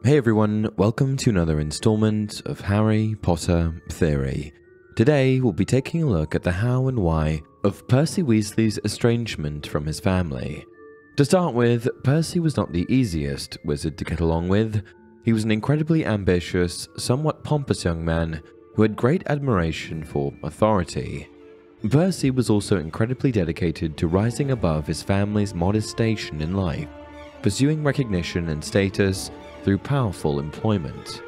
Hey everyone, welcome to another installment of Harry Potter Theory. Today we'll be taking a look at the how and why of Percy Weasley's estrangement from his family. To start with, Percy was not the easiest wizard to get along with. He was an incredibly ambitious, somewhat pompous young man who had great admiration for authority. Percy was also incredibly dedicated to rising above his family's modest station in life, pursuing recognition and status through powerful employment.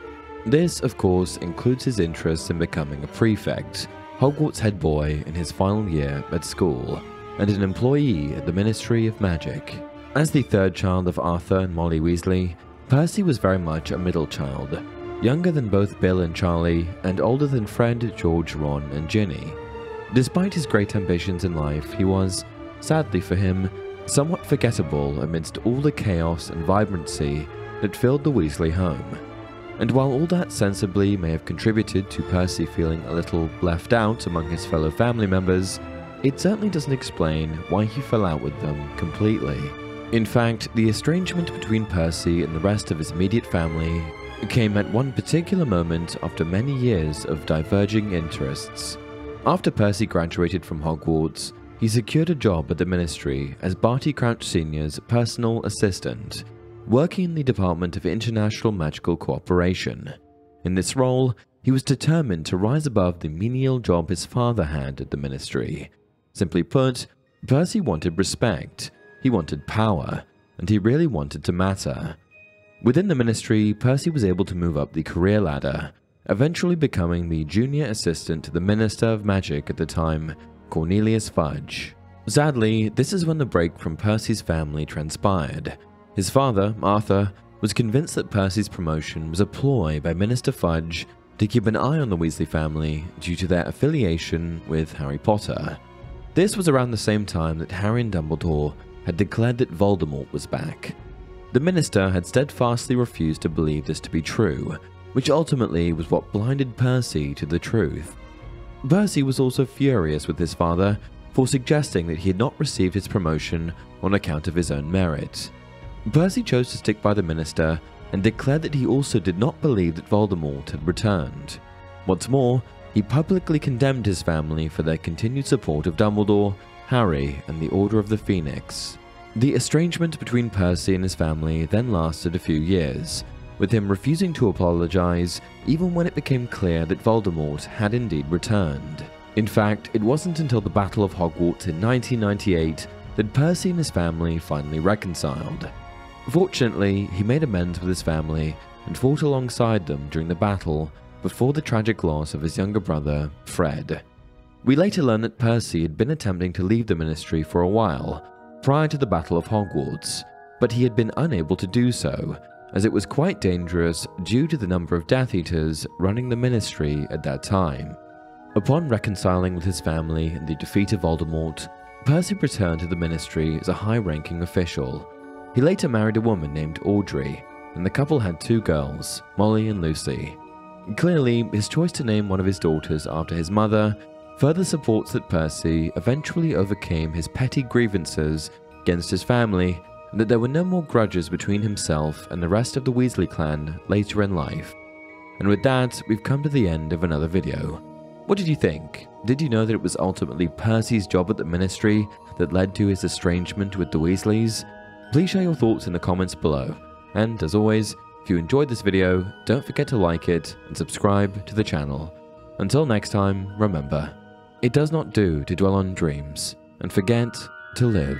This, of course, includes his interest in becoming a prefect, Hogwarts Head Boy in his final year at school, and an employee at the Ministry of Magic. As the third child of Arthur and Molly Weasley, Percy was very much a middle child, younger than both Bill and Charlie, and older than Fred, George, Ron, and Ginny. Despite his great ambitions in life, he was, sadly for him, somewhat forgettable amidst all the chaos and vibrancy that filled the Weasley home. And while all that sensibly may have contributed to Percy feeling a little left out among his fellow family members, it certainly doesn't explain why he fell out with them completely. In fact, the estrangement between Percy and the rest of his immediate family came at one particular moment after many years of diverging interests. After Percy graduated from Hogwarts, he secured a job at the Ministry as Barty Crouch Sr.'s personal assistant, working in the Department of International Magical Cooperation. In this role, he was determined to rise above the menial job his father had at the Ministry. Simply put, Percy wanted respect, he wanted power, and he really wanted to matter. Within the Ministry, Percy was able to move up the career ladder, eventually becoming the junior assistant to the Minister of Magic at the time, Cornelius Fudge. Sadly, this is when the break from Percy's family transpired. His father, Arthur, was convinced that Percy's promotion was a ploy by Minister Fudge to keep an eye on the Weasley family due to their affiliation with Harry Potter. This was around the same time that Harry and Dumbledore had declared that Voldemort was back. The minister had steadfastly refused to believe this to be true, which ultimately was what blinded Percy to the truth. Percy was also furious with his father for suggesting that he had not received his promotion on account of his own merit. Percy chose to stick by the minister and declared that he also did not believe that Voldemort had returned. What's more, he publicly condemned his family for their continued support of Dumbledore, Harry, and the Order of the Phoenix. The estrangement between Percy and his family then lasted a few years, with him refusing to apologize even when it became clear that Voldemort had indeed returned. In fact, it wasn't until the Battle of Hogwarts in 1998 that Percy and his family finally reconciled. Fortunately, he made amends with his family and fought alongside them during the battle before the tragic loss of his younger brother, Fred. We later learn that Percy had been attempting to leave the Ministry for a while, prior to the Battle of Hogwarts, but he had been unable to do so, as it was quite dangerous due to the number of Death Eaters running the Ministry at that time. Upon reconciling with his family and the defeat of Voldemort, Percy returned to the Ministry as a high-ranking official. He later married a woman named Audrey, and the couple had two girls, Molly and Lucy. Clearly, his choice to name one of his daughters after his mother further supports that Percy eventually overcame his petty grievances against his family, and that there were no more grudges between himself and the rest of the Weasley clan later in life. And with that, we've come to the end of another video. What did you think? Did you know that it was ultimately Percy's job at the Ministry that led to his estrangement with the Weasleys? Please share your thoughts in the comments below, and as always, if you enjoyed this video, don't forget to like it and subscribe to the channel. Until next time, remember, it does not do to dwell on dreams and forget to live.